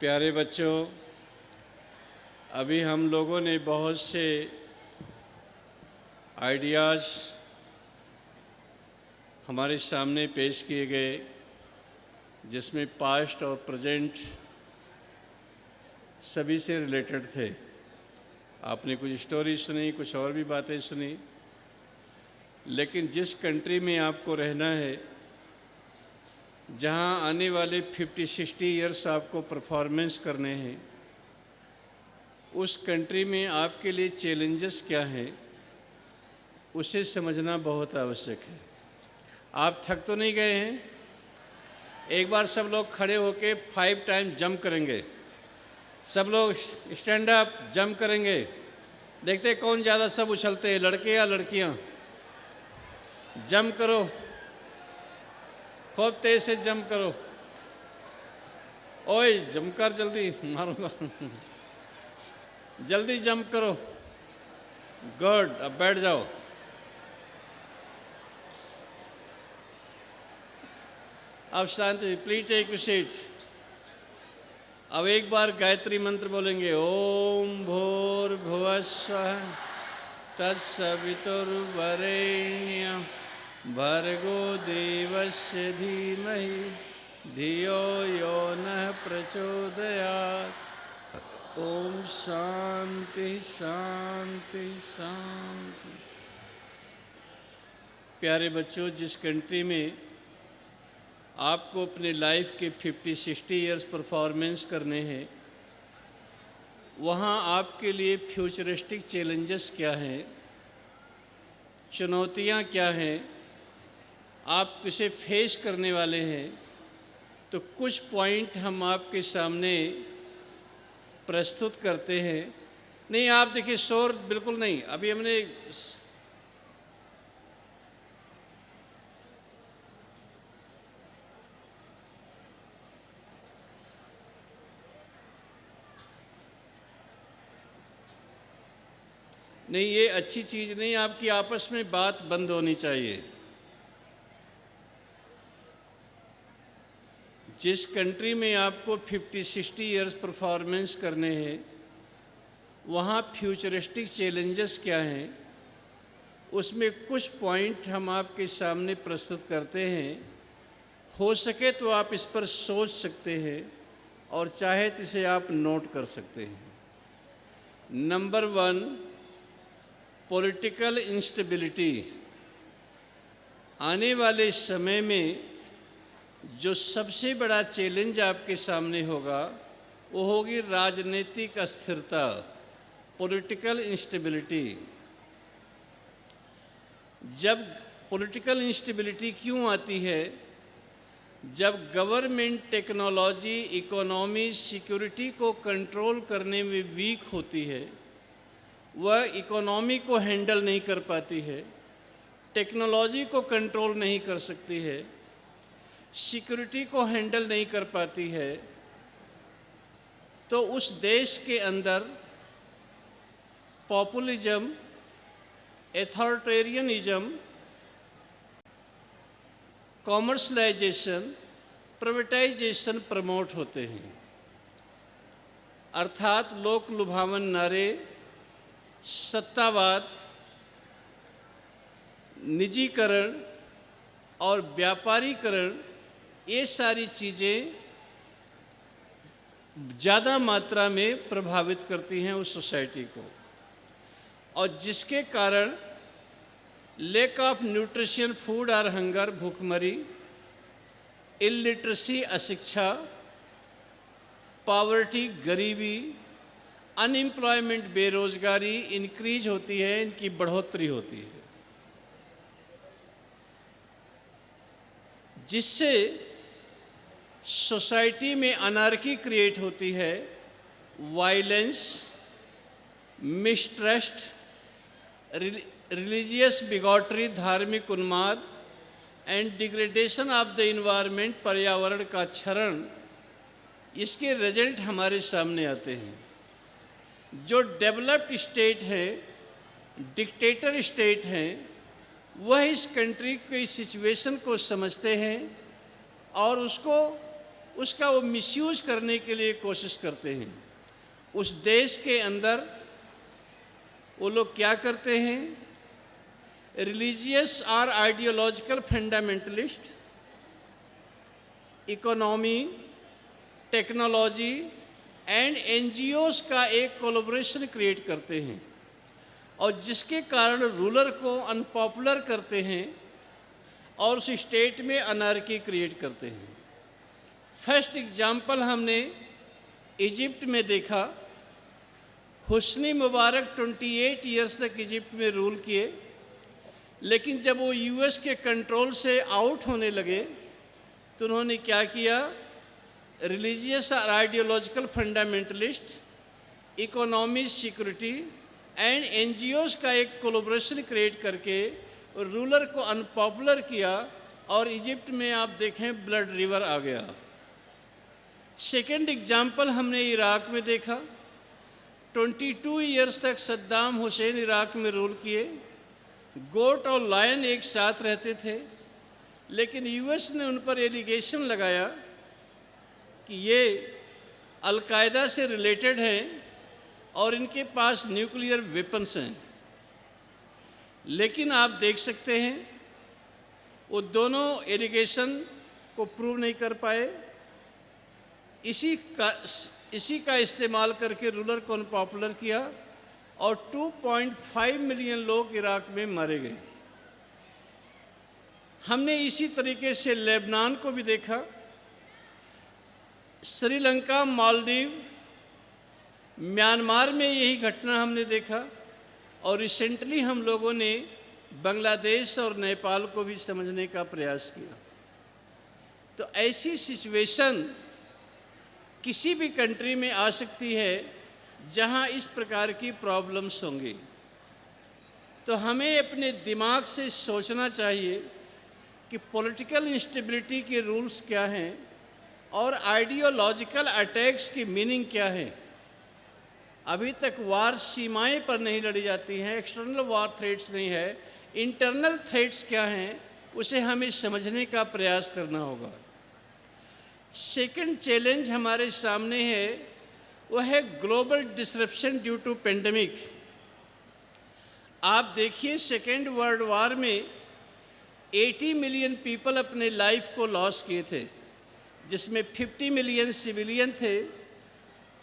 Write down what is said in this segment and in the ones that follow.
प्यारे बच्चों, अभी हम लोगों ने बहुत से आइडियाज़ हमारे सामने पेश किए गए, जिसमें पास्ट और प्रेजेंट सभी से रिलेटेड थे। आपने कुछ स्टोरी सुनी, कुछ और भी बातें सुनी, लेकिन जिस कंट्री में आपको रहना है, जहां आने वाले 50-60 ईयर्स आपको परफॉर्मेंस करने हैं, उस कंट्री में आपके लिए चैलेंजेस क्या हैं, उसे समझना बहुत आवश्यक है। आप थक तो नहीं गए हैं? एक बार सब लोग खड़े होके 5 टाइम जंप करेंगे। सब लोग स्टैंड अप जंप करेंगे। देखते हैं कौन ज़्यादा सब उछलते हैं, लड़के या लड़कियां। जंप करो, खूब तेज से जंप करो। ओए जंप कर, जल्दी मारूंगा। जल्दी जंप करो। गुड, अब बैठ जाओ। अब शांति, प्लीज टेक सीट। अब एक बार गायत्री मंत्र बोलेंगे, ओम भूर्भुवस्सुः तत्सवितुर्वरेण्यं भर्गो देवस्य धीमहि धियो यो नः प्रचोदयात्। ओम शांति शांति शांति। प्यारे बच्चों, जिस कंट्री में आपको अपने लाइफ के 50-60 ईयर्स परफॉर्मेंस करने हैं, वहाँ आपके लिए फ्यूचरिस्टिक चैलेंजेस क्या हैं, चुनौतियाँ क्या हैं, आप किसे फेस करने वाले हैं, तो कुछ पॉइंट हम आपके सामने प्रस्तुत करते हैं। नहीं, आप देखिए, शोर बिल्कुल नहीं। अभी हमने नहीं, ये अच्छी चीज़ नहीं। आपकी आपस में बात बंद होनी चाहिए। जिस कंट्री में आपको 50-60 ईयर्स परफॉर्मेंस करने हैं, वहाँ फ्यूचरिस्टिक चैलेंजेस क्या हैं, उसमें कुछ पॉइंट हम आपके सामने प्रस्तुत करते हैं। हो सके तो आप इस पर सोच सकते हैं और चाहे तो इसे आप नोट कर सकते हैं। Number 1, political instability. आने वाले समय में जो सबसे बड़ा चैलेंज आपके सामने होगा, वो होगी राजनीतिक अस्थिरता, पॉलिटिकल इंस्टेबिलिटी। जब पॉलिटिकल इंस्टेबिलिटी क्यों आती है? जब गवर्नमेंट टेक्नोलॉजी, इकोनॉमी, सिक्योरिटी को कंट्रोल करने में वीक होती है, वह इकोनॉमी को हैंडल नहीं कर पाती है, टेक्नोलॉजी को कंट्रोल नहीं कर सकती है, सिक्योरिटी को हैंडल नहीं कर पाती है, तो उस देश के अंदर populism, authoritarianism, commercialisation, privatisation promote होते हैं। अर्थात लोक लुभावन नारे, सत्तावाद, निजीकरण और व्यापारीकरण, ये सारी चीज़ें ज़्यादा मात्रा में प्रभावित करती हैं उस सोसाइटी को, और जिसके कारण लैक ऑफ न्यूट्रिशन, फूड और हंगर, भूखमरी, इलिटरेसी, अशिक्षा, पॉवर्टी, गरीबी, अनएम्प्लॉयमेंट, बेरोजगारी इंक्रीज होती है, इनकी बढ़ोतरी होती है, जिससे सोसाइटी में अनार्की क्रिएट होती है, वायलेंस, मिसट्रस्ट, रिलीजियस बिगॉटरी, धार्मिक उन्माद and degradation of the environment, पर्यावरण का क्षरण। इसके रिजल्ट हमारे सामने आते हैं। जो डेवलप्ड स्टेट है, डिक्टेटर स्टेट हैं, वह इस कंट्री की सिचुएशन को समझते हैं और उसको उसका वो मिसयूज करने के लिए कोशिश करते हैं। उस देश के अंदर वो लोग क्या करते हैं? रिलीजियस और ideological fundamentalist economy, technology and NGOs का एक कोलैबोरेशन क्रिएट करते हैं और जिसके कारण रूलर को अनपॉपुलर करते हैं और उस स्टेट में अनार्की क्रिएट करते हैं। फर्स्ट एग्जाम्पल हमने इजिप्ट में देखा। हुस्नी मुबारक 28 इयर्स तक इजिप्ट में रूल किए, लेकिन जब वो यूएस के कंट्रोल से आउट होने लगे तो उन्होंने क्या किया? रिलीजियस और ideological fundamentalist, economy, security and NGOs का एक कोलैबोरेशन क्रिएट करके रूलर को अनपॉपुलर किया और इजिप्ट में आप देखें ब्लड रिवर आ गया। सेकेंड एग्जाम्पल हमने इराक में देखा। 22 इयर्स तक सद्दाम हुसैन इराक में रूल किए। गोट और लायन एक साथ रहते थे, लेकिन यूएस ने उन पर एलिगेशन लगाया कि ये अलकायदा से रिलेटेड हैं और इनके पास न्यूक्लियर वेपन्स हैं। लेकिन आप देख सकते हैं वो दोनों एलिगेशन को प्रूव नहीं कर पाए। इसी का इस्तेमाल करके रूलर को अनपॉपुलर किया और 2.5 मिलियन लोग इराक में मारे गए। हमने इसी तरीके से लेबनान को भी देखा, श्रीलंका, मालदीव, म्यांमार में यही घटना हमने देखा और रिसेंटली हम लोगों ने बांग्लादेश और नेपाल को भी समझने का प्रयास किया। तो ऐसी सिचुएशन किसी भी कंट्री में आ सकती है जहां इस प्रकार की प्रॉब्लम्स होंगी। तो हमें अपने दिमाग से सोचना चाहिए कि पॉलिटिकल इंस्टेबिलिटी के रूल्स क्या हैं और आइडियोलॉजिकल अटैक्स की मीनिंग क्या है। अभी तक वार सीमाएं पर नहीं लड़ी जाती हैं, एक्सटर्नल वार थ्रेट्स नहीं है, इंटरनल थ्रेट्स क्या हैं उसे हमें समझने का प्रयास करना होगा। सेकंड चैलेंज हमारे सामने है वो है global disruption due to pandemic. आप देखिए सेकेंड वर्ल्ड वार में 80 मिलियन पीपल अपने लाइफ को लॉस किए थे, जिसमें 50 मिलियन सिविलियन थे,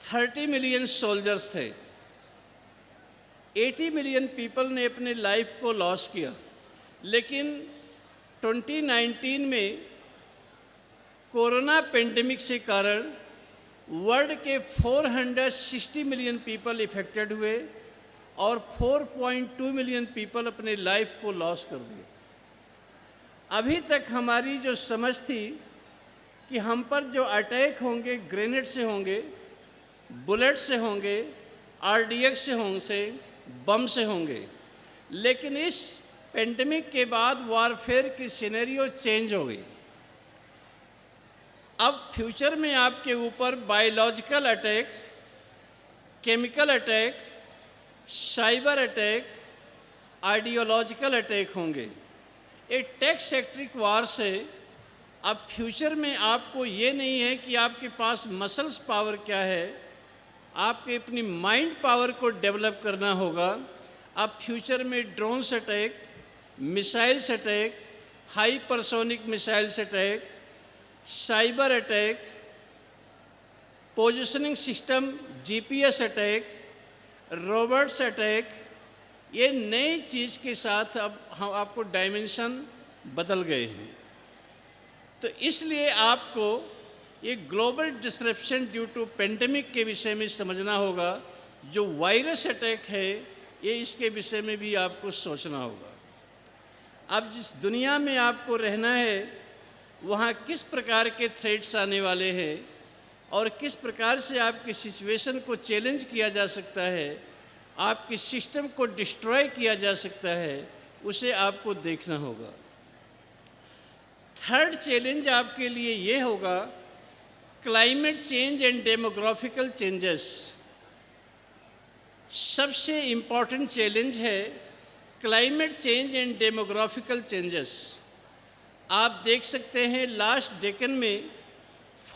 30 मिलियन सोल्जर्स थे। 80 मिलियन पीपल ने अपने लाइफ को लॉस किया, लेकिन 2019 में कोरोना पेंडेमिक से कारण वर्ल्ड के 460 मिलियन पीपल इफेक्टेड हुए और 4.2 मिलियन पीपल अपने लाइफ को लॉस कर दिए। अभी तक हमारी जो समझ थी कि हम पर जो अटैक होंगे ग्रेनेड से होंगे, बुलेट से होंगे, आरडीएक्स से होंगे, बम से होंगे, लेकिन इस पेंडेमिक के बाद वारफेयर की सिनेरियो चेंज हो गई। अब फ्यूचर में आपके ऊपर biological attack, chemical attack, cyber attack, ideological attack होंगे। एक टेक्सेक्ट्रिक वार से अब फ्यूचर में आपको ये नहीं है कि आपके पास मसल्स पावर क्या है, आपके अपनी माइंड पावर को डेवलप करना होगा। अब फ्यूचर में drones attack, missiles attack, hypersonic missiles attack, cyber attack, positioning system, GPS attack, robots attack, ये नई चीज़ के साथ अब हम आपको डायमेंशन बदल गए हैं। तो इसलिए आपको ये global disruption due to pandemic के विषय में समझना होगा। जो वायरस अटैक है ये इसके विषय में भी आपको सोचना होगा। अब जिस दुनिया में आपको रहना है वहाँ किस प्रकार के थ्रेट्स आने वाले हैं और किस प्रकार से आपकी सिचुएशन को चैलेंज किया जा सकता है, आपके सिस्टम को डिस्ट्रॉय किया जा सकता है, उसे आपको देखना होगा। थर्ड चैलेंज आपके लिए ये होगा क्लाइमेट चेंज एंड डेमोग्राफिकल चेंजेस। सबसे इम्पॉर्टेंट चैलेंज है क्लाइमेट चेंज एंड डेमोग्राफिकल चेंजेस। आप देख सकते हैं लास्ट डेकेड में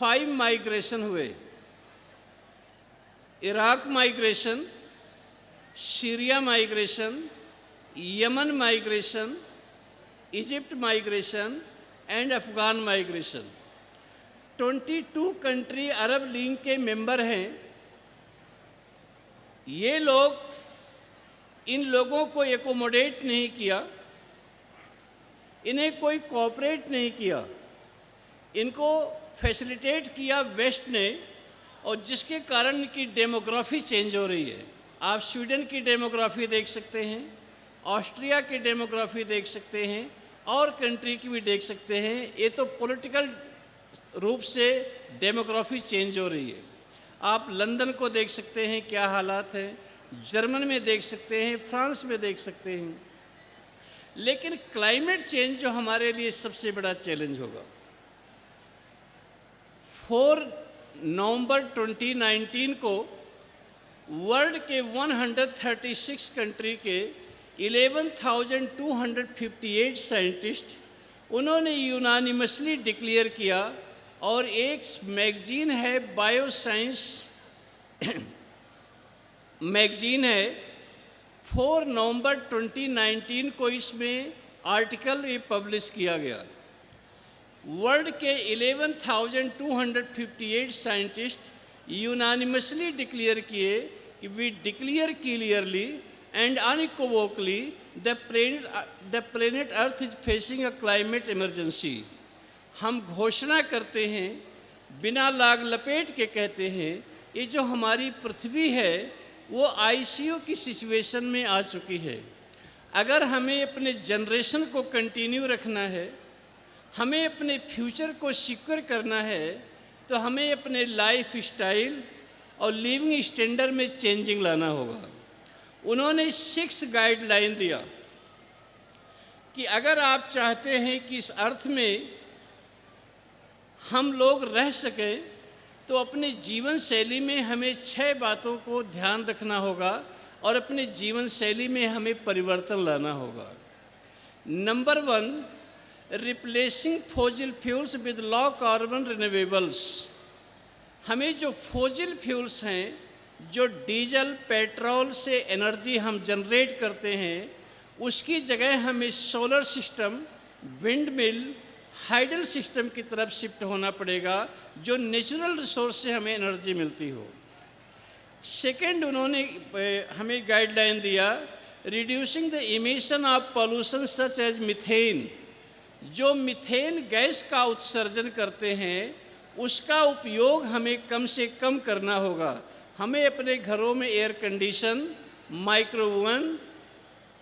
5 माइग्रेशन हुए। Iraq migration, Syria migration, Yemen migration, Egypt migration and Afghan migration. 22 country Arab league के मेंबर हैं। ये लोग इन लोगों को एकोमोडेट नहीं किया, इन्हें कोई कोऑपरेट नहीं किया, इनको फैसिलिटेट किया वेस्ट ने, और जिसके कारण इनकी डेमोग्राफी चेंज हो रही है। आप स्वीडन की डेमोग्राफी देख सकते हैं, ऑस्ट्रिया की डेमोग्राफी देख सकते हैं, और कंट्री की भी देख सकते हैं। ये तो पॉलिटिकल रूप से डेमोग्राफी चेंज हो रही है। आप लंदन को देख सकते हैं क्या हालात है, जर्मन में देख सकते हैं, फ्रांस में देख सकते हैं। लेकिन क्लाइमेट चेंज जो हमारे लिए सबसे बड़ा चैलेंज होगा, 4 नवंबर 2019 को वर्ल्ड के 136 कंट्री के 11,258 साइंटिस्ट, उन्होंने यूनानिमसली डिक्लेयर किया, और एक मैगजीन है बायोसाइंस मैगजीन है, 4 नवंबर 2019 को इसमें आर्टिकल ये पब्लिश किया गया। वर्ल्ड के 11,258 साइंटिस्ट यूनानिमसली डिक्लेयर किए कि we declare clearly and unequivocally the planet Earth is facing a climate emergency। हम घोषणा करते हैं, बिना लाग लपेट के कहते हैं, ये जो हमारी पृथ्वी है वो ICU की सिचुएशन में आ चुकी है। अगर हमें अपने जनरेशन को कंटिन्यू रखना है, हमें अपने फ्यूचर को सिक्योर करना है, तो हमें अपने लाइफ स्टाइल और लिविंग स्टैंडर्ड में चेंजिंग लाना होगा। उन्होंने 6 गाइडलाइन दिया कि अगर आप चाहते हैं कि इस अर्थ में हम लोग रह सकें, तो अपने जीवन शैली में हमें 6 बातों को ध्यान रखना होगा और अपने जीवन शैली में हमें परिवर्तन लाना होगा। Number 1, replacing fossil fuels with low carbon renewables. हमें जो फॉसिल फ्यूल्स हैं, जो डीजल पेट्रोल से एनर्जी हम जनरेट करते हैं, उसकी जगह हमें solar system, wind mill, hydel system की तरफ शिफ्ट होना पड़ेगा, जो नेचुरल रिसोर्स से हमें एनर्जी मिलती हो। सेकेंड, उन्होंने हमें गाइडलाइन दिया, reducing the emission of pollution such as methane. जो मीथेन गैस का उत्सर्जन करते हैं, उसका उपयोग हमें कम से कम करना होगा। हमें अपने घरों में एयर कंडीशन, माइक्रोवेव,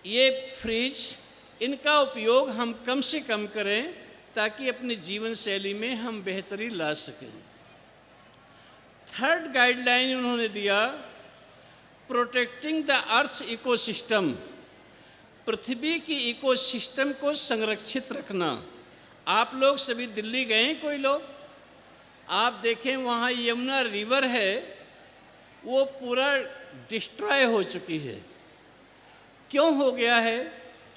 ये फ्रिज, इनका उपयोग हम कम से कम करें, ताकि अपनी जीवन शैली में हम बेहतरी ला सकें। थर्ड गाइडलाइन उन्होंने दिया, प्रोटेक्टिंग द अर्थ इकोसिस्टम। पृथ्वी की इकोसिस्टम को संरक्षित रखना। आप लोग सभी दिल्ली गए हैं, कोई लोग? आप देखें वहाँ यमुना रिवर है, वो पूरा डिस्ट्रॉय हो चुकी है। क्यों हो गया है?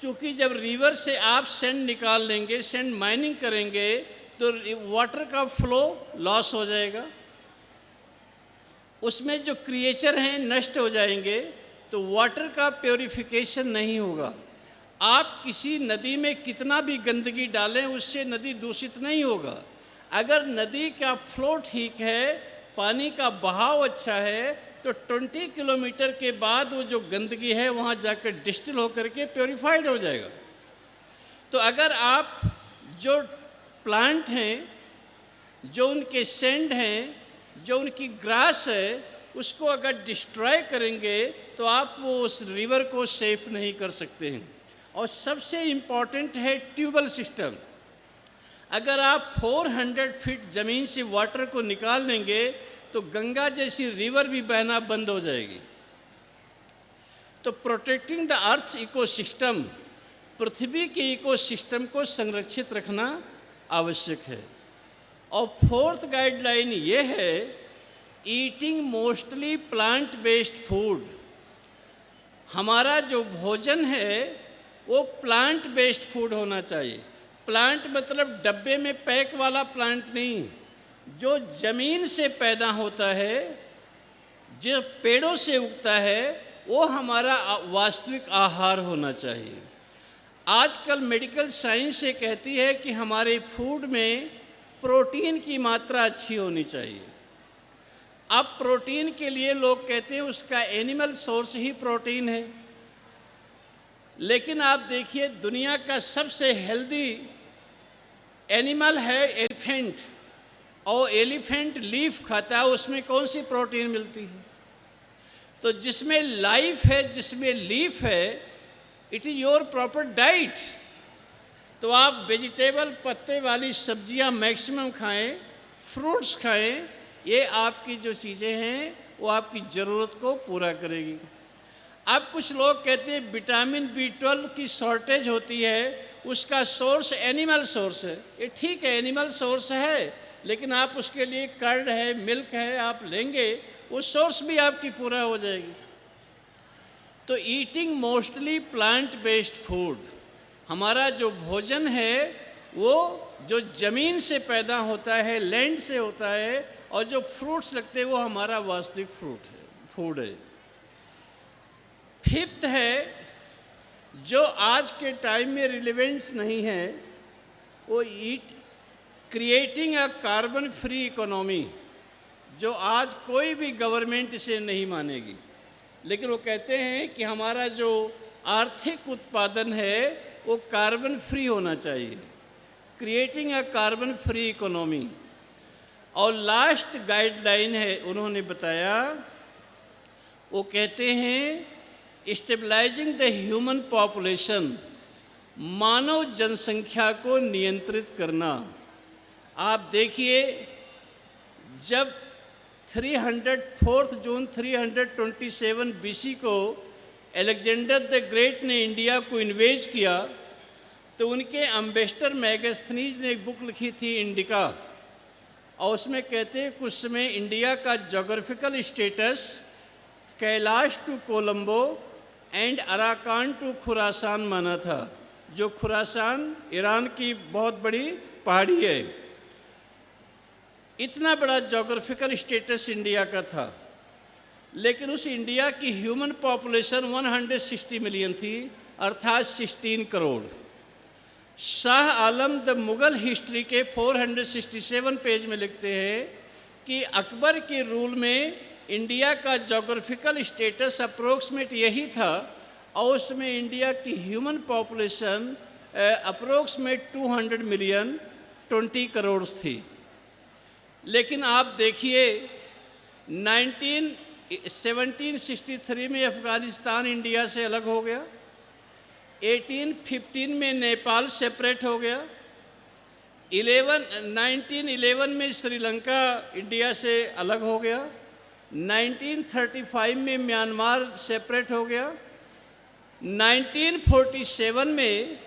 क्योंकि जब रिवर से आप सैंड निकाल लेंगे, सैंड माइनिंग करेंगे, तो वाटर का फ्लो लॉस हो जाएगा, उसमें जो क्रिएचर हैं नष्ट हो जाएंगे, तो वाटर का प्योरिफिकेशन नहीं होगा। आप किसी नदी में कितना भी गंदगी डालें, उससे नदी दूषित नहीं होगा। अगर नदी का फ्लो ठीक है, पानी का बहाव अच्छा है, तो 20 किलोमीटर के बाद वो जो गंदगी है वहाँ जाकर डिस्टिल होकर के प्योरीफाइड हो जाएगा। तो अगर आप जो प्लांट हैं, जो उनके सैंड हैं, जो उनकी ग्रास है, उसको अगर डिस्ट्रॉय करेंगे, तो आप वो उस रिवर को सेफ नहीं कर सकते हैं। और सबसे इम्पॉर्टेंट है ट्यूबवेल सिस्टम। अगर आप 400 फीट ज़मीन से वाटर को निकाल लेंगे, तो गंगा जैसी रिवर भी बहना बंद हो जाएगी। तो प्रोटेक्टिंग द अर्थ इकोसिस्टम, पृथ्वी के इकोसिस्टम को संरक्षित रखना आवश्यक है। और फोर्थ गाइडलाइन ये है, eating mostly plant based food. हमारा जो भोजन है वो प्लांट बेस्ड फूड होना चाहिए। प्लांट मतलब डब्बे में पैक वाला प्लांट नहीं, जो जमीन से पैदा होता है, जो पेड़ों से उगता है, वो हमारा वास्तविक आहार होना चाहिए। आजकल मेडिकल साइंस ये कहती है कि हमारे फूड में प्रोटीन की मात्रा अच्छी होनी चाहिए। अब प्रोटीन के लिए लोग कहते हैं उसका एनिमल सोर्स ही प्रोटीन है, लेकिन आप देखिए दुनिया का सबसे हेल्दी एनिमल है एलिफेंट, और एलिफेंट लीफ खाता है, उसमें कौन सी प्रोटीन मिलती है? तो जिसमें लाइफ है, जिसमें लीफ है, it is your proper diet. तो आप वेजिटेबल पत्ते वाली सब्जियां मैक्सिमम खाएं, फ्रूट्स खाएं, ये आपकी जो चीज़ें हैं वो आपकी ज़रूरत को पूरा करेगी। अब कुछ लोग कहते हैं विटामिन B12 की शॉर्टेज होती है, उसका सोर्स एनिमल सोर्स है। ये ठीक है, एनिमल सोर्स है, लेकिन आप उसके लिए कर्ड है, मिल्क है, आप लेंगे, वो सोर्स भी आपकी पूरा हो जाएगी। तो eating mostly plant based food, हमारा जो भोजन है वो जो ज़मीन से पैदा होता है, लैंड से होता है, और जो फ्रूट्स लगते हैं वो हमारा वास्तविक फूड है। फिफ्थ है, जो आज के टाइम में रिलेवेंस नहीं है, वो creating a carbon free economy, जो आज कोई भी गवर्नमेंट इसे नहीं मानेगी, लेकिन वो कहते हैं कि हमारा जो आर्थिक उत्पादन है वो कार्बन फ्री होना चाहिए, creating a carbon free economy. और लास्ट गाइडलाइन है, उन्होंने बताया, वो कहते हैं स्टेबलाइजिंग द ह्यूमन पॉपुलेशन, मानव जनसंख्या को नियंत्रित करना। आप देखिए, जब 4 जून 327 BC को अलेक्जेंडर द ग्रेट ने इंडिया को इन्वेज किया, तो उनके एम्बेसडर मैगस्थनीज ने एक बुक लिखी थी इंडिका, और उसमें कहते हैं कुछ समय इंडिया का geographical status Kailash to Colombo and Arakan to Khurasan माना था। जो खुरासान ईरान की बहुत बड़ी पहाड़ी है, इतना बड़ा जोग्राफिकल स्टेटस इंडिया का था। लेकिन उस इंडिया की ह्यूमन पॉपुलेशन 160 मिलियन थी, अर्थात 16 करोड़। शाह आलम द मुग़ल हिस्ट्री के 467 पेज में लिखते हैं कि अकबर के रूल में इंडिया का जोग्राफिकल स्टेटस अप्रोक्सीमेट यही था, और उसमें इंडिया की human population approximate 200 million 20 crore थी। लेकिन आप देखिए 1763 में अफ़गानिस्तान इंडिया से अलग हो गया, 1815 में नेपाल सेपरेट हो गया, 1911 में श्रीलंका इंडिया से अलग हो गया, 1935 में म्यांमार सेपरेट हो गया, 1947 में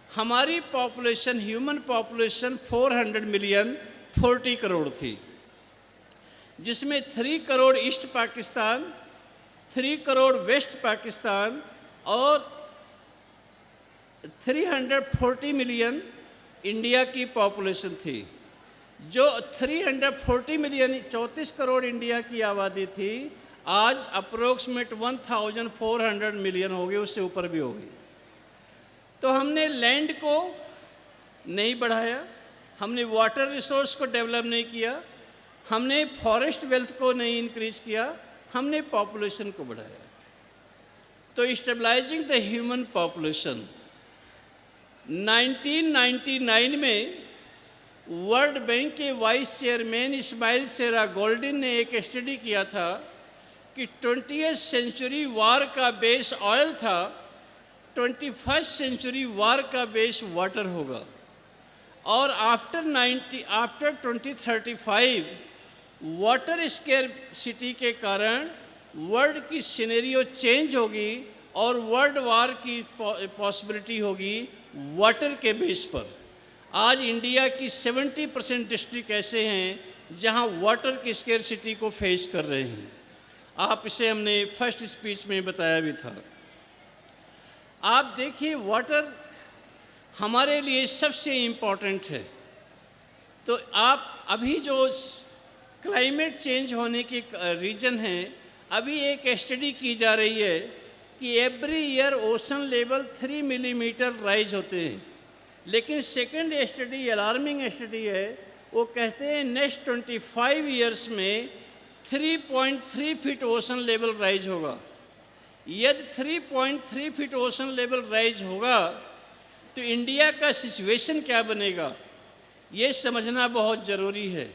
हमारी population, human population 400 million 40 crore थी, जिसमें 3 करोड़ ईस्ट पाकिस्तान, 3 करोड़ वेस्ट पाकिस्तान और 340 मिलियन इंडिया की पॉपुलेशन थी। जो 340 मिलियन 34 करोड़ इंडिया की आबादी थी, आज अप्रोक्सीमेट 1400 मिलियन हो गई, उससे ऊपर भी हो गई। तो हमने लैंड को नहीं बढ़ाया, हमने वाटर रिसोर्स को डेवलप नहीं किया, हमने फॉरेस्ट वेल्थ को नहीं इंक्रीज किया, हमने पॉपुलेशन को बढ़ाया। तो स्टेबलाइजिंग द ह्यूमन पॉपुलेशन, 1999 में वर्ल्ड बैंक के वाइस चेयरमैन इस्माइल सेरा गोल्डिन ने एक स्टडी किया था कि 20th सेंचुरी वार का बेस ऑयल था, 21st सेंचुरी वार का बेस वाटर होगा, और आफ्टर 2035 वाटर स्केर्सिटी के कारण वर्ल्ड की सिनेरियो चेंज होगी और वर्ल्ड वार की पॉसिबिलिटी होगी वाटर के बेस पर। आज इंडिया की 70% डिस्ट्रिक्ट ऐसे हैं जहां वाटर की स्केर्सिटी को फेस कर रहे हैं। आप इसे हमने फर्स्ट स्पीच में बताया भी था। आप देखिए वाटर हमारे लिए सबसे इम्पॉर्टेंट है। तो आप अभी जो क्लाइमेट चेंज होने के रीजन हैं, अभी एक स्टडी की जा रही है कि every year ocean level 3 millimetre rise होते हैं। लेकिन सेकंड स्टडी अलार्मिंग स्टडी है, वो कहते हैं नेक्स्ट 25 ईयर्स में 3.3 फीट ओशन लेवल राइज होगा। यदि 3.3 फीट ओशन लेवल राइज होगा तो इंडिया का सिचुएशन क्या बनेगा, ये समझना बहुत ज़रूरी है।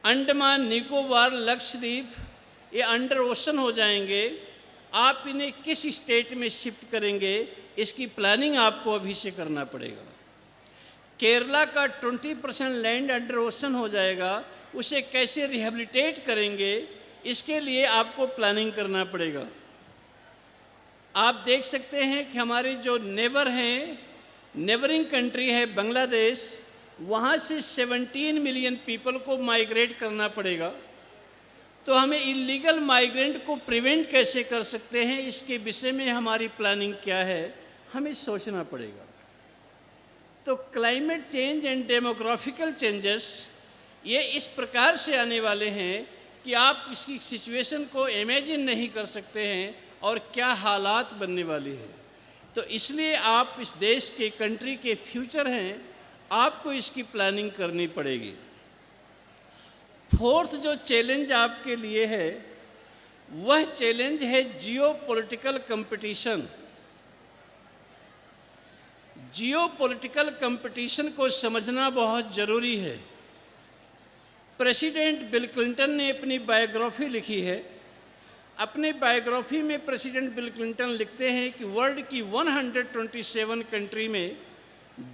अंडमान निकोबार लक्षद्वीप ये अंडर ओशन हो जाएंगे। आप इन्हें किस स्टेट में शिफ्ट करेंगे, इसकी प्लानिंग आपको अभी से करना पड़ेगा। केरला का 20% लैंड अंडर ओशन हो जाएगा, उसे कैसे रिहेबिलिटेट करेंगे, इसके लिए आपको प्लानिंग करना पड़ेगा। आप देख सकते हैं कि हमारे जो नेबर हैं, नेबरिंग कंट्री है बांग्लादेश, वहाँ से 17 मिलियन पीपल को माइग्रेट करना पड़ेगा। तो हमें इलीगल माइग्रेंट को प्रिवेंट कैसे कर सकते हैं, इसके विषय में हमारी प्लानिंग क्या है, हमें सोचना पड़ेगा। तो क्लाइमेट चेंज एंड डेमोग्राफिकल चेंजेस ये इस प्रकार से आने वाले हैं कि आप इसकी सिचुएशन को इमेजिन नहीं कर सकते हैं और क्या हालात बनने वाली है। तो इसलिए आप इस देश के कंट्री के फ्यूचर हैं, आपको इसकी प्लानिंग करनी पड़ेगी। फोर्थ जो चैलेंज आपके लिए है वह चैलेंज है जियोपॉलिटिकल कंपटीशन। जियोपॉलिटिकल कंपटीशन को समझना बहुत ज़रूरी है। प्रेसिडेंट बिल क्लिंटन ने अपनी बायोग्राफी लिखी है। अपने बायोग्राफी में प्रेसिडेंट बिल क्लिंटन लिखते हैं कि वर्ल्ड की 127 कंट्री में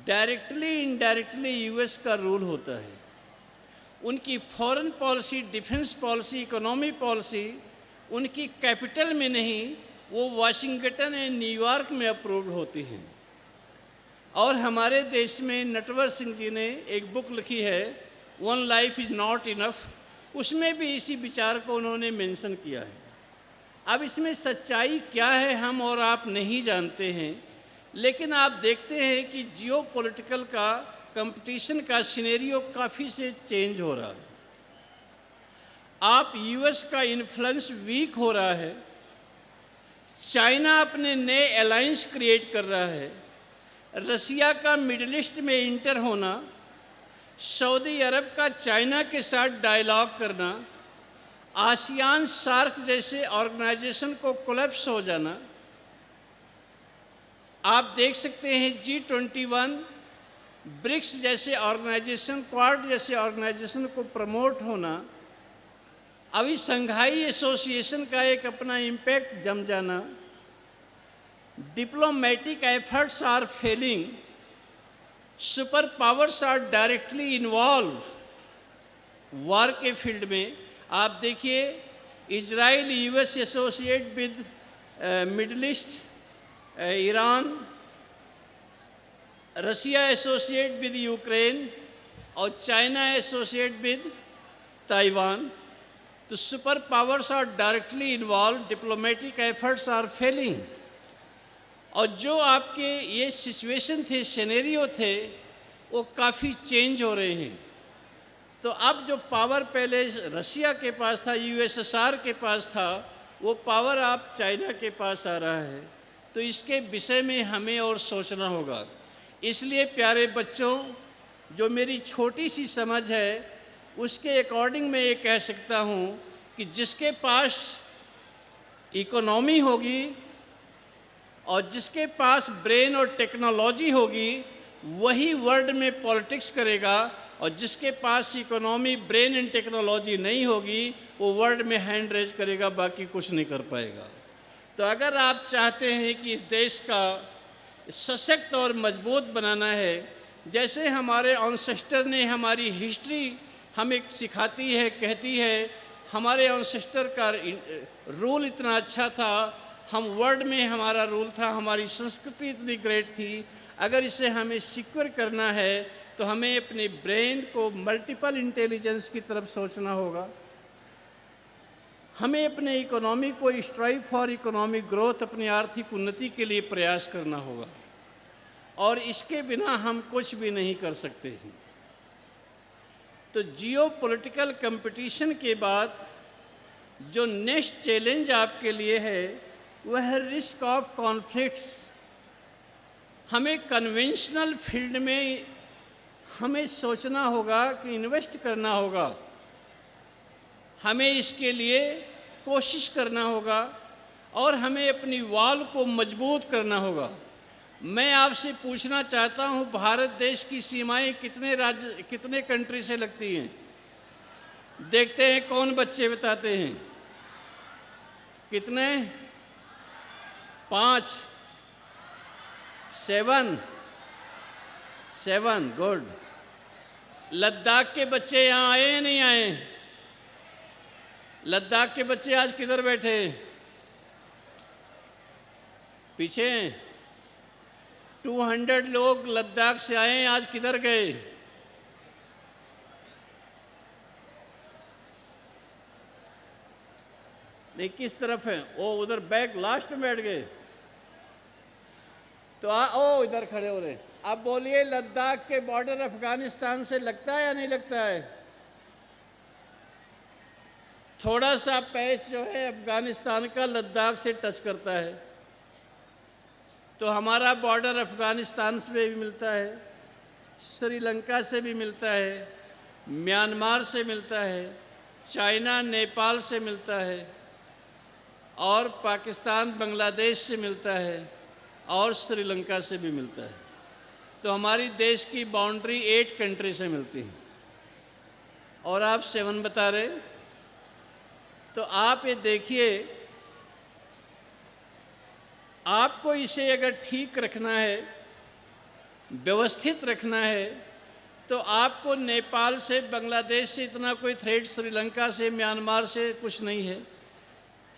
डायरेक्टली इनडायरेक्टली यूएस का रूल होता है। उनकी foreign policy, defence policy, economy policy उनकी कैपिटल में नहीं, वो वाशिंगटन या न्यूयॉर्क में अप्रूव्ड होती हैं। और हमारे देश में नटवर सिंह जी ने एक बुक लिखी है, one life is not enough, उसमें भी इसी विचार को उन्होंने मेंशन किया है। अब इसमें सच्चाई क्या है हम और आप नहीं जानते हैं, लेकिन आप देखते हैं कि जियोपॉलिटिकल का कंपटीशन का सिनेरियो काफ़ी से चेंज हो रहा है। आप यूएस का इन्फ्लुएंस वीक हो रहा है, चाइना अपने नए अलायंस क्रिएट कर रहा है, रसिया का मिडिल ईस्ट में इंटर होना, सऊदी अरब का चाइना के साथ डायलॉग करना, आसियान सार्क जैसे ऑर्गेनाइजेशन को कोलैप्स हो जाना, आप देख सकते हैं G21, ब्रिक्स जैसे ऑर्गेनाइजेशन, क्वाड जैसे ऑर्गेनाइजेशन को प्रमोट होना, अभी संघाई एसोसिएशन का एक अपना इम्पैक्ट जम जाना, diplomatic efforts are failing, superpowers are directly involve war के फील्ड में। आप देखिए Israel US associate with Middle East, Iran, Russia associate with Ukraine और चाइना एसोसिएट विद ताइवान। तो superpowers are directly involve, diplomatic efforts are failing. और जो आपके ये सिचुएशन थे, सिनेरियो थे, वो काफ़ी चेंज हो रहे हैं। तो अब जो पावर पहले रसिया के पास था, यूएसएसआर के पास था, वो पावर अब चाइना के पास आ रहा है। तो इसके विषय में हमें और सोचना होगा। इसलिए प्यारे बच्चों, जो मेरी छोटी सी समझ है उसके अकॉर्डिंग मैं ये कह सकता हूँ कि जिसके पास इकोनॉमी होगी और जिसके पास ब्रेन और टेक्नोलॉजी होगी वही वर्ल्ड में पॉलिटिक्स करेगा, और जिसके पास इकोनॉमी, ब्रेन एंड टेक्नोलॉजी नहीं होगी वो वर्ल्ड में हैंड रेज करेगा, बाकी कुछ नहीं कर पाएगा। तो अगर आप चाहते हैं कि इस देश का सशक्त और मजबूत बनाना है, जैसे हमारे ऑन्सेस्टर ने हमारी हिस्ट्री हमें सिखाती है, कहती है, हमारे ऑन्सेस्टर का रूल इतना अच्छा था, हम वर्ल्ड में हमारा रूल था, हमारी संस्कृति इतनी ग्रेट थी। अगर इसे हमें सिक्योर करना है तो हमें अपने ब्रेन को मल्टीपल इंटेलिजेंस की तरफ सोचना होगा। हमें अपने इकोनॉमी को स्ट्राइव फॉर इकोनॉमिक ग्रोथ, अपनी आर्थिक उन्नति के लिए प्रयास करना होगा, और इसके बिना हम कुछ भी नहीं कर सकते हैं। तो जियो पॉलिटिकल कंपटीशन के बाद जो नेक्स्ट चैलेंज आपके लिए है वह है रिस्क ऑफ कॉन्फ्लिक्ट्स। हमें कन्वेंशनल फील्ड में हमें सोचना होगा कि इन्वेस्ट करना होगा, हमें इसके लिए कोशिश करना होगा और हमें अपनी वॉल को मजबूत करना होगा। मैं आपसे पूछना चाहता हूं, भारत देश की सीमाएं कितने कंट्री से लगती हैं? देखते हैं कौन बच्चे बताते हैं। कितने? 5, 7 गुड। लद्दाख के बच्चे यहाँ आए या नहीं आए? लद्दाख के बच्चे आज किधर बैठे? पीछे। 200 लोग लद्दाख से आए, आज किधर गए? नहीं, किस तरफ है? ओ उधर बैक लास्ट में बैठ गए। तो ओ इधर खड़े हो रहे। अब बोलिए, लद्दाख के बॉर्डर अफगानिस्तान से लगता है या नहीं लगता है? थोड़ा सा पैच जो है अफगानिस्तान का लद्दाख से टच करता है। तो हमारा बॉर्डर अफगानिस्तान से भी मिलता है, श्रीलंका से भी मिलता है, म्यांमार से मिलता है, चाइना नेपाल से मिलता है और पाकिस्तान बांग्लादेश से मिलता है और श्रीलंका से भी मिलता है। तो हमारी देश की बाउंड्री 8 कंट्री से मिलती है और आप 7 बता रहे। तो आप ये देखिए, आपको इसे अगर ठीक रखना है, व्यवस्थित रखना है, तो आपको नेपाल से, बांग्लादेश से इतना कोई थ्रेट, श्रीलंका से, म्यांमार से कुछ नहीं है।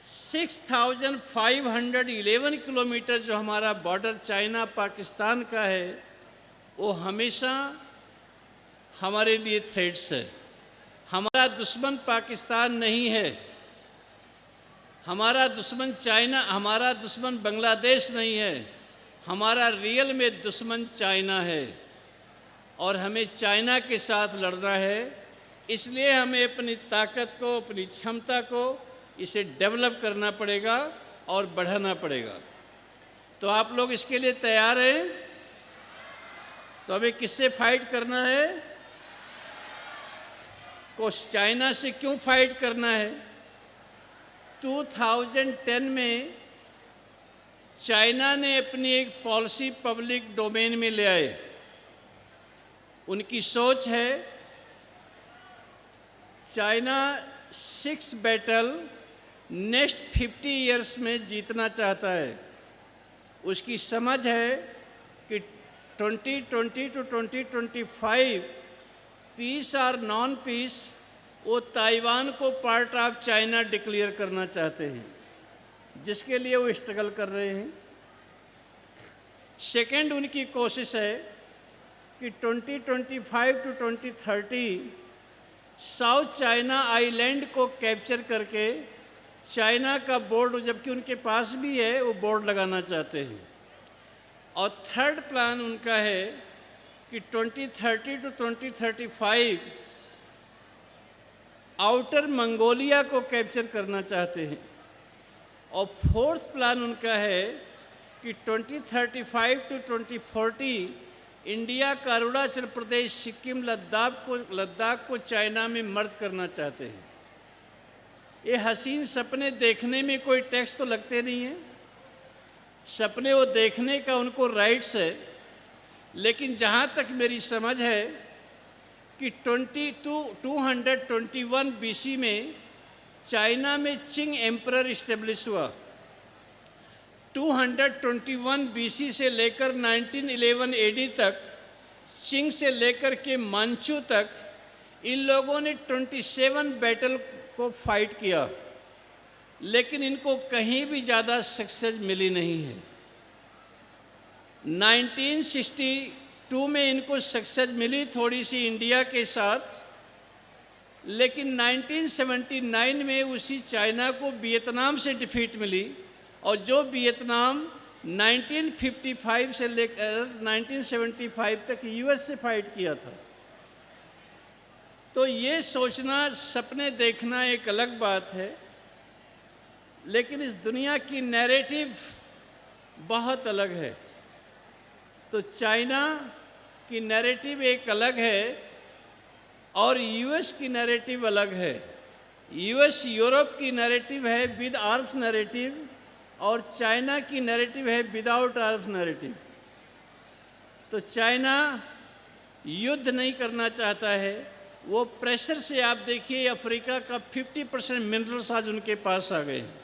6511 किलोमीटर जो हमारा बॉर्डर चाइना पाकिस्तान का है, वो हमेशा हमारे लिए थ्रेट्स है। हमारा दुश्मन पाकिस्तान नहीं है, हमारा दुश्मन चाइना, हमारा दुश्मन बांग्लादेश नहीं है, हमारा रियल में दुश्मन चाइना है और हमें चाइना के साथ लड़ना है। इसलिए हमें अपनी ताकत को, अपनी क्षमता को, इसे डेवलप करना पड़ेगा और बढ़ाना पड़ेगा। तो आप लोग इसके लिए तैयार हैं? तो हमें किससे फाइट करना है? चाइना से क्यों फाइट करना है? 2010 में चाइना ने अपनी एक पॉलिसी पब्लिक डोमेन में ले आए। उनकी सोच है, चाइना 6 बैटल नेक्स्ट 50 इयर्स में जीतना चाहता है। उसकी समझ है कि 2020 to 2025 पीस और नॉन पीस, वो ताइवान को पार्ट ऑफ चाइना डिक्लेयर करना चाहते हैं, जिसके लिए वो स्ट्रगल कर रहे हैं। सेकेंड, उनकी कोशिश है कि 2025 to 2030 साउथ चाइना आइलैंड को कैप्चर करके चाइना का बोर्ड, जबकि उनके पास भी है, वो बोर्ड लगाना चाहते हैं। और थर्ड प्लान उनका है कि 2030 to 2035 आउटर मंगोलिया को कैप्चर करना चाहते हैं। और फोर्थ प्लान उनका है कि 2035 to 2040 इंडिया का अरुणाचल प्रदेश, सिक्किम, लद्दाख को चाइना में मर्ज करना चाहते हैं। ये हसीन सपने देखने में कोई टैक्स तो लगते नहीं हैं, सपने वो देखने का उनको राइट्स है। लेकिन जहाँ तक मेरी समझ है कि 221 BC में चाइना में चिंग एम्परर इस्टेब्लिश हुआ। 221 BC से लेकर 1911 AD तक, चिंग से लेकर के मांचू तक, इन लोगों ने 27 बैटल को फाइट किया, लेकिन इनको कहीं भी ज़्यादा सक्सेस मिली नहीं है। 1962 में इनको सक्सेस मिली थोड़ी सी इंडिया के साथ, लेकिन 1979 में उसी चाइना को वियतनाम से डिफीट मिली। और जो वियतनाम 1955 से लेकर 1975 तक यूएस से फाइट किया था। तो ये सोचना, सपने देखना एक अलग बात है, लेकिन इस दुनिया की नैरेटिव बहुत अलग है। तो चाइना की नैरेटिव एक अलग है और यूएस की नैरेटिव अलग है। यूएस यूरोप की नैरेटिव है विद आर्म्स नैरेटिव, और चाइना की नैरेटिव है विदाउट आर्म्स नैरेटिव। तो चाइना युद्ध नहीं करना चाहता है, वो प्रेशर से, आप देखिए अफ्रीका का 50% मिनरल्स आज उनके पास आ गए हैं।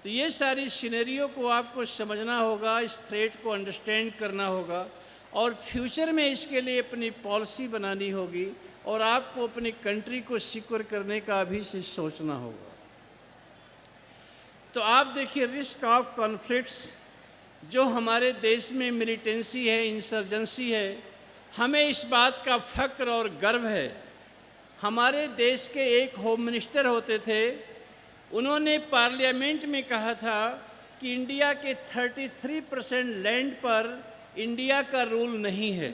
तो ये सारी सिनेरियो को आपको समझना होगा, इस थ्रेट को अंडरस्टैंड करना होगा, और फ्यूचर में इसके लिए अपनी पॉलिसी बनानी होगी, और आपको अपनी कंट्री को सिक्योर करने का भी से सोचना होगा। तो आप देखिए रिस्क ऑफ कॉन्फ्लिक्ट्स, जो हमारे देश में मिलिटेंसी है, इंसर्जेंसी है, हमें इस बात का फ़ख्र और गर्व है। हमारे देश के एक होम मिनिस्टर होते थे, उन्होंने पार्लियामेंट में कहा था कि इंडिया के 33% लैंड पर इंडिया का रूल नहीं है।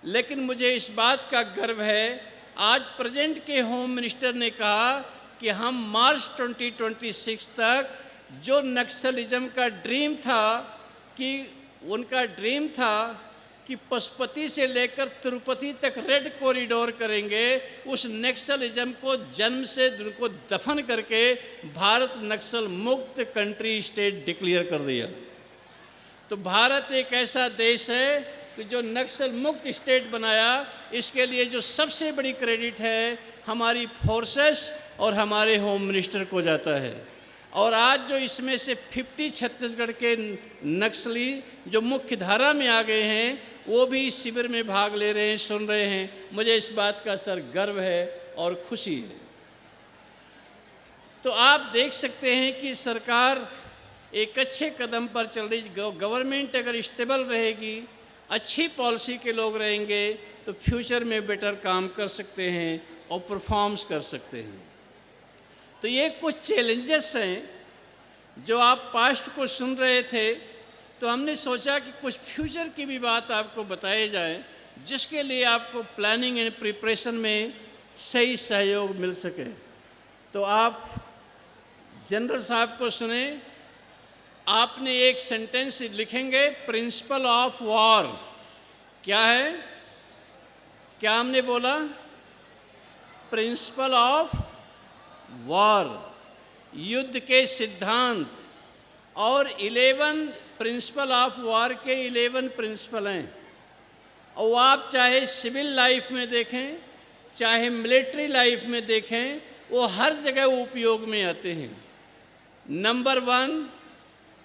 लेकिन मुझे इस बात का गर्व है, आज प्रेजेंट के होम मिनिस्टर ने कहा कि हम मार्च 2026 तक जो नक्सलिज्म का ड्रीम था, कि उनका ड्रीम था कि पशुपति से लेकर तिरुपति तक रेड कॉरिडोर करेंगे, उस नक्सलिज्म को जन्म से उनको दफन करके भारत नक्सल मुक्त कंट्री स्टेट डिक्लेयर कर दिया। तो भारत एक ऐसा देश है कि जो नक्सल मुक्त स्टेट बनाया, इसके लिए जो सबसे बड़ी क्रेडिट है हमारी फोर्सेस और हमारे होम मिनिस्टर को जाता है। और आज जो इसमें से 50 छत्तीसगढ़ के नक्सली जो मुख्य धारा में आ गए हैं, वो भी इस शिविर में भाग ले रहे हैं, सुन रहे हैं। मुझे इस बात का सर गर्व है और खुशी है। तो आप देख सकते हैं कि सरकार एक अच्छे कदम पर चल रही। गवर्नमेंट अगर स्टेबल रहेगी, अच्छी पॉलिसी के लोग रहेंगे, तो फ्यूचर में बेटर काम कर सकते हैं और परफॉर्म्स कर सकते हैं। तो ये कुछ चैलेंजेस हैं जो आप पास्ट को सुन रहे थे, तो हमने सोचा कि कुछ फ्यूचर की भी बात आपको बताई जाए, जिसके लिए आपको प्लानिंग एंड प्रिपरेशन में सही सहयोग मिल सके। तो आप जनरल साहब को सुने, आपने एक सेंटेंस लिखेंगे, प्रिंसिपल ऑफ वॉर क्या है? क्या हमने बोला? प्रिंसिपल ऑफ वॉर, युद्ध के सिद्धांत। और 11 प्रिंसिपल ऑफ वॉर के 11 प्रिंसिपल हैं, और आप चाहे सिविल लाइफ में देखें, चाहे मिलिट्री लाइफ में देखें, वो हर जगह उपयोग में आते हैं। Number 1,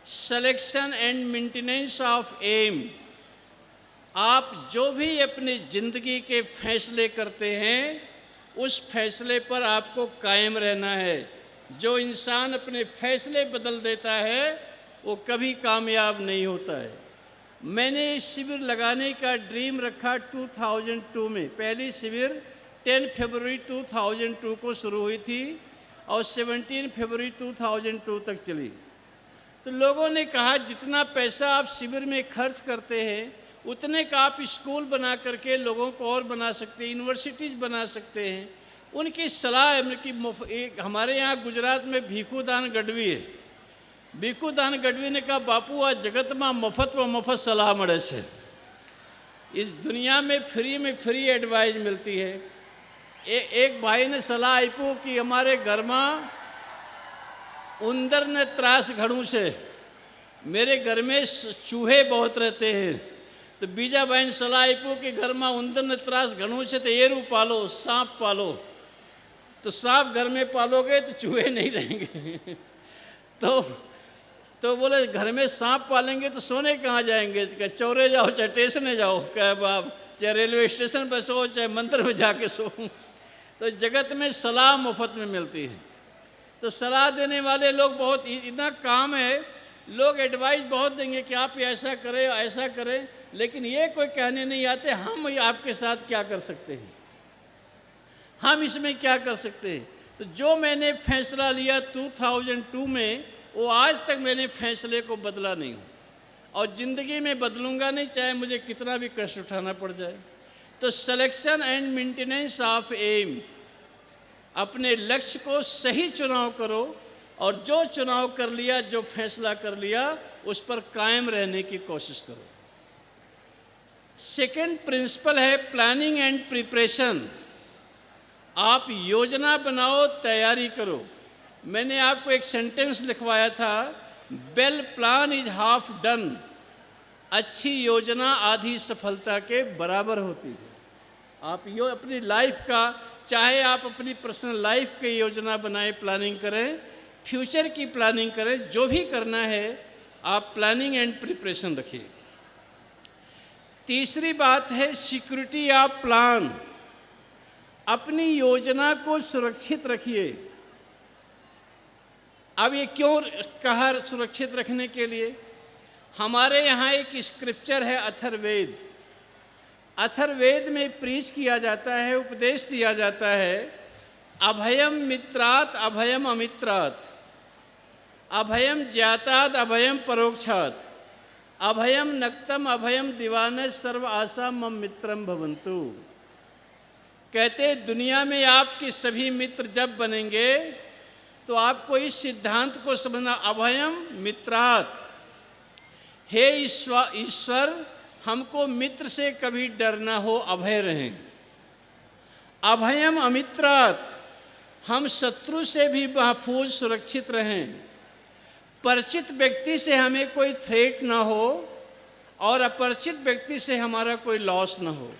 selection and maintenance of aim. आप जो भी अपनी ज़िंदगी के फैसले करते हैं, उस फैसले पर आपको कायम रहना है। जो इंसान अपने फैसले बदल देता है, वो कभी कामयाब नहीं होता है। मैंने इस शिविर लगाने का ड्रीम रखा 2002 में। पहली शिविर 10 फरवरी 2002 को शुरू हुई थी और 17 फरवरी 2002 तक चली। तो लोगों ने कहा जितना पैसा आप शिविर में खर्च करते हैं, उतने का आप स्कूल बना करके लोगों को और बना सकते हैं, यूनिवर्सिटीज़ बना सकते हैं। उनकी सलाह है कि हमारे यहाँ गुजरात में भीखूदान गढ़वी है। भीखूदान गढ़वी ने कहा, बापू आज जगत में मफत सलाह મળે છે। इस दुनिया में फ्री एडवाइस मिलती है। एक भाई ने सलाह आप्યું कि हमारे घर में उंदर ने त्रास घणું છે, मेरे घर में चूहे बहुत रहते हैं। तो बीजा भाई ने सलाह आप्યું कि घर में उंदर ने त्रास घणું છે, तो एरू पालो, सांप पालो। तो सांप घर में पालोगे तो चूहे नहीं रहेंगे। तो बोले घर में सांप पालेंगे तो सोने कहाँ जाएंगे? चाहे चौरे जाओ, चाहे स्टेशन जाओ, कहे बाप, चाहे रेलवे स्टेशन पर सो, चाहे मंदिर में जाके सो। तो जगत में सलाह मुफ्त में मिलती है। तो सलाह देने वाले लोग बहुत, इतना काम है, लोग एडवाइस बहुत देंगे कि आप ऐसा करें, ऐसा करें, लेकिन ये कोई कहने नहीं आते हम आपके साथ क्या कर सकते हैं, हम इसमें क्या कर सकते हैं। तो जो मैंने फैसला लिया 2002 में, वो आज तक मैंने फैसले को बदला नहीं हूँ और ज़िंदगी में बदलूँगा नहीं, चाहे मुझे कितना भी कष्ट उठाना पड़ जाए। तो selection and maintenance of aim, अपने लक्ष्य को सही चुनाव करो और जो चुनाव कर लिया, जो फैसला कर लिया, उस पर कायम रहने की कोशिश करो। सेकंड प्रिंसिपल है प्लानिंग एंड प्रिपरेशन। आप योजना बनाओ, तैयारी करो। मैंने आपको एक सेंटेंस लिखवाया था, well plan is half done. अच्छी योजना आधी सफलता के बराबर होती है। आप अपनी लाइफ का, चाहे आप अपनी पर्सनल लाइफ की योजना बनाएं, प्लानिंग करें, फ्यूचर की प्लानिंग करें, जो भी करना है आप प्लानिंग एंड प्रिपरेशन रखिए। तीसरी बात है सिक्योरिटी ऑफ प्लान। अपनी योजना को सुरक्षित रखिए। अब ये क्यों कहा सुरक्षित रखने के लिए? हमारे यहाँ एक स्क्रिप्चर है अथर्ववेद। अथर्ववेद में प्रीच किया जाता है, उपदेश दिया जाता है, अभयम मित्रात् अभयम अमित्रात्, अभयम ज्ञातात् अभयम परोक्षात्, अभयम नक्तम अभयम दीवान सर्व आशा मम मित्रम भवन्तु। कहते दुनिया में आपके सभी मित्र जब बनेंगे तो आपको इस सिद्धांत को समझना, अभयम मित्रात्, हे ईश्वर हमको मित्र से कभी डर ना हो, अभय रहें। अभयम अमित्रात्, हम शत्रु से भी महफूज सुरक्षित रहें। परिचित व्यक्ति से हमें कोई थ्रेट ना हो और अपरिचित व्यक्ति से हमारा कोई लॉस ना हो।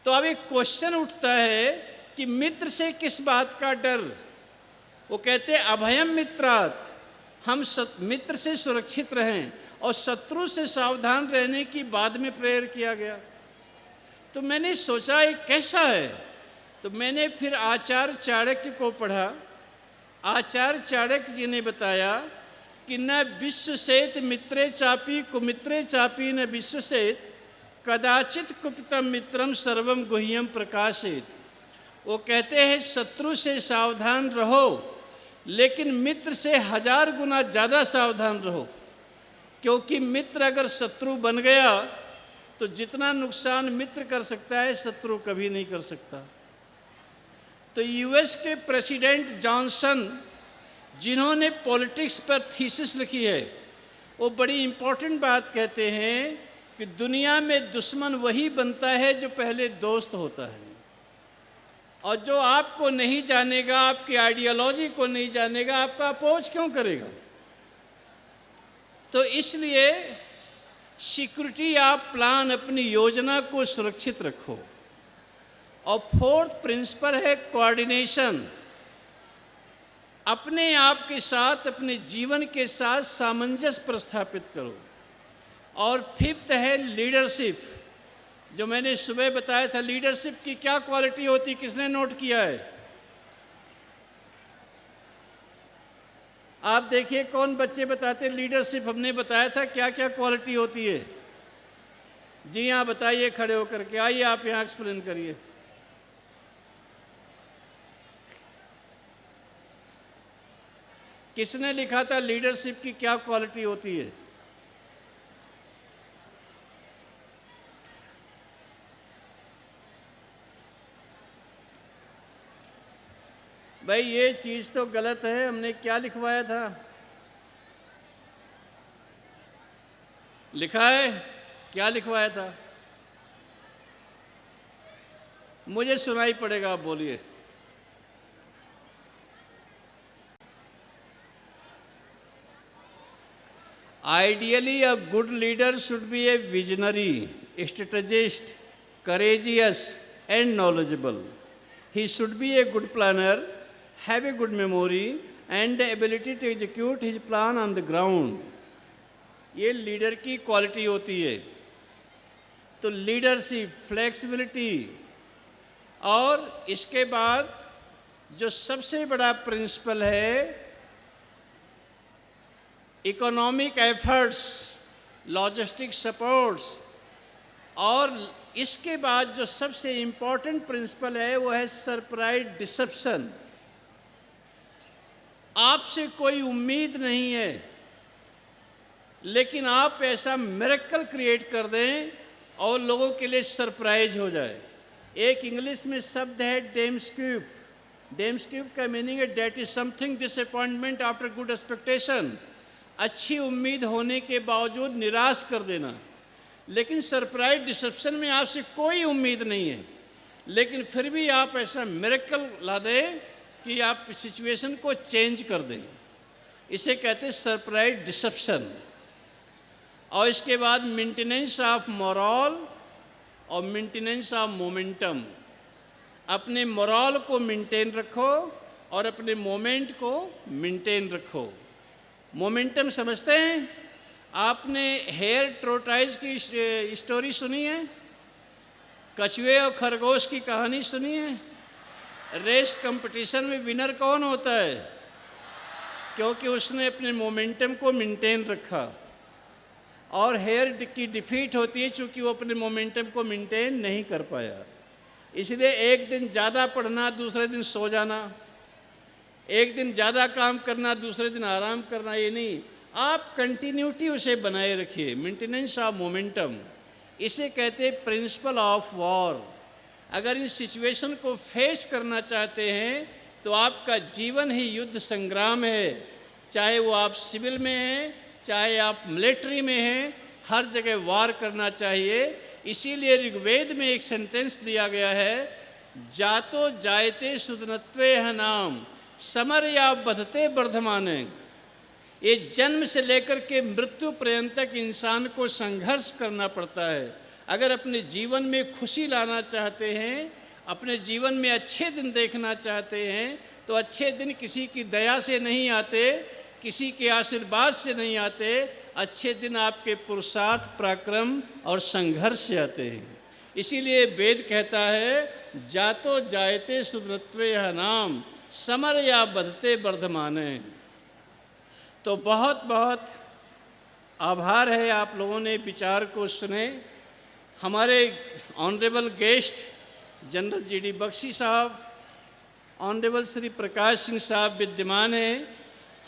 तो अब एक क्वेश्चन उठता है कि मित्र से किस बात का डर? वो कहते अभयम मित्रात्, हम मित्र से सुरक्षित रहें और शत्रु से सावधान रहने की बाद में प्रेयर किया गया। तो मैंने सोचा ये कैसा है, तो मैंने फिर आचार्य चाणक्य को पढ़ा। आचार्य चाणक्य जी ने बताया कि न विश्वसेत मित्रे चापी कुमित्रे चापी न विश्वसेत कदाचित कुपितम मित्रम सर्वम गुह्यम प्रकाशित। वो कहते हैं शत्रु से सावधान रहो, लेकिन मित्र से 1000 गुना ज़्यादा सावधान रहो, क्योंकि मित्र अगर शत्रु बन गया तो जितना नुकसान मित्र कर सकता है शत्रु कभी नहीं कर सकता। तो यूएस के प्रेसिडेंट जॉनसन, जिन्होंने पॉलिटिक्स पर थीसिस लिखी है, वो बड़ी इम्पोर्टेंट बात कहते हैं कि दुनिया में दुश्मन वही बनता है जो पहले दोस्त होता है, और जो आपको नहीं जानेगा, आपकी आइडियोलॉजी को नहीं जानेगा, आपका अपोज क्यों करेगा? तो इसलिए सिक्योरिटी ऑफ प्लान, अपनी योजना को सुरक्षित रखो। और फोर्थ प्रिंसिपल है कोऑर्डिनेशन। अपने आप के साथ, अपने जीवन के साथ सामंजस्य प्रस्थापित करो। और फिफ्थ है लीडरशिप, जो मैंने सुबह बताया था। लीडरशिप की क्या क्वालिटी होती, किसने नोट किया है? आप देखिए कौन बच्चे बताते लीडरशिप, हमने बताया था क्या क्या क्वालिटी होती है। जी हाँ, बताइए खड़े होकर के, आइए आप यहाँ एक्सप्लेन करिए। किसने लिखा था लीडरशिप की क्या क्वालिटी होती है? भाई ये चीज़ तो गलत है, हमने क्या लिखवाया था? लिखा है क्या लिखवाया था? मुझे सुनाई पड़ेगा, आप बोलिए। Ideally, a good leader should be a visionary, a strategist, courageous, and knowledgeable. He should be a good planner, have a good memory, and the ability to execute his plan on the ground. ये leader की quality होती है। तो leadership, flexibility, और इसके बाद जो सबसे बड़ा प्रिंसिपल है, इकोनॉमिक एफर्ट्स, लॉजिस्टिक सपोर्ट्स, और इसके बाद जो सबसे इम्पॉर्टेंट प्रिंसिपल है वो है सरप्राइज डिसेप्शन। आपसे कोई उम्मीद नहीं है, लेकिन आप ऐसा मिरेकल क्रिएट कर दें और लोगों के लिए सरप्राइज हो जाए। एक इंग्लिश में शब्द है डेम्स्क्यूब। डेम्स्क्यूब का मीनिंग है that is something disappointment after good expectation, अच्छी उम्मीद होने के बावजूद निराश कर देना। लेकिन सरप्राइज डिसेप्शन में आपसे कोई उम्मीद नहीं है, लेकिन फिर भी आप ऐसा मिरेकल ला दें कि आप सिचुएशन को चेंज कर दें। इसे कहते हैं सरप्राइज डिसेप्शन। और इसके बाद मेंटेनेंस ऑफ मोरल और मेंटेनेंस ऑफ मोमेंटम। अपने मोरल को मेंटेन रखो और अपने मोमेंट को मेंटेन रखो। मोमेंटम समझते हैं? आपने हेयर टोर्टोइज की स्टोरी सुनी है? कछुए और खरगोश की कहानी सुनी है? रेस कंपटीशन में विनर कौन होता है? क्योंकि उसने अपने मोमेंटम को मेंटेन रखा। और हेयर की डिफीट होती है क्योंकि वो अपने मोमेंटम को मेंटेन नहीं कर पाया। इसलिए एक दिन ज़्यादा पढ़ना, दूसरे दिन सो जाना, एक दिन ज़्यादा काम करना, दूसरे दिन आराम करना, ये नहीं। आप कंटिन्यूटी उसे बनाए रखिए, मेंटेनेंस ऑफ मोमेंटम। इसे कहते हैं प्रिंसिपल ऑफ वॉर। अगर इस सिचुएशन को फेस करना चाहते हैं तो आपका जीवन ही युद्ध संग्राम है। चाहे वो आप सिविल में हैं, चाहे आप मिलिट्री में हैं, हर जगह वार करना चाहिए। इसीलिए ऋग्वेद में एक सेंटेंस दिया गया है, जातो जायते सुदनत्वे नाम समर या बधते वर्धमाने। ये जन्म से लेकर के मृत्यु पर्यंत तक इंसान को संघर्ष करना पड़ता है। अगर अपने जीवन में खुशी लाना चाहते हैं, अपने जीवन में अच्छे दिन देखना चाहते हैं, तो अच्छे दिन किसी की दया से नहीं आते, किसी के आशीर्वाद से नहीं आते। अच्छे दिन आपके पुरुषार्थ, पराक्रम और संघर्ष से आते हैं। इसीलिए वेद कहता है, जातो जायते सुदृत्वे नाम समर या बधते वर्धमाने। तो बहुत बहुत आभार है आप लोगों ने विचार को सुने। हमारे honourable guest general G D. Bakshi sahab, honourable Shri Prakash Singh साहब विद्यमान हैं।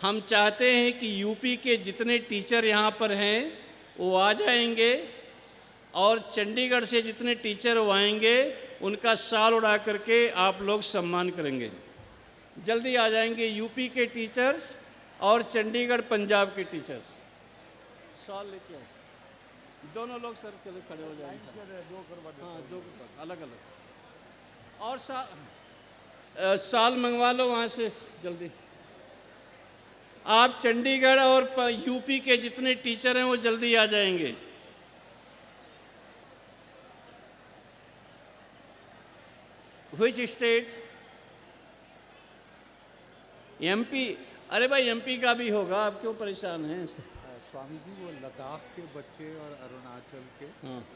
हम चाहते हैं कि यूपी के जितने टीचर यहाँ पर हैं वो आ जाएंगे, और चंडीगढ़ से जितने टीचर वो आएंगे उनका शाल उड़ा करके आप लोग सम्मान करेंगे। जल्दी आ जाएंगे यूपी के टीचर्स और चंडीगढ़ पंजाब के टीचर्स। शाल लेके आओ दोनों लोग। सर चलो खड़े हो जाएंगे। हाँ, दो अलग अलग। और शाल मंगवा लो वहाँ से जल्दी। आप चंडीगढ़ और यूपी के जितने टीचर हैं वो जल्दी आ जाएंगे। Which state? एमपी? अरे भाई एमपी का भी होगा, आप क्यों परेशान हैं? स्वामी जी, वो लद्दाख के बच्चे और अरुणाचल के,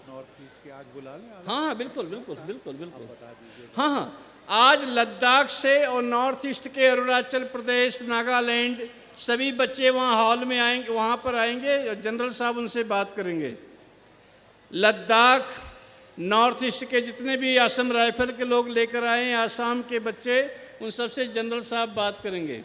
नॉर्थ ईस्ट के आज बुला लें? हाँ, बिल्कुल बिल्कुल बिल्कुल बिल्कुल बता दीजिए। हाँ, आज लद्दाख से और नॉर्थ ईस्ट के, अरुणाचल प्रदेश, नागालैंड, सभी बच्चे वहाँ हॉल में आएंगे, वहाँ पर आएंगे। जनरल साहब उनसे बात करेंगे। लद्दाख, नॉर्थ ईस्ट के जितने भी असम राइफल के लोग लेकर आए हैं, आसाम के बच्चे, उन सबसे जनरल साहब बात करेंगे।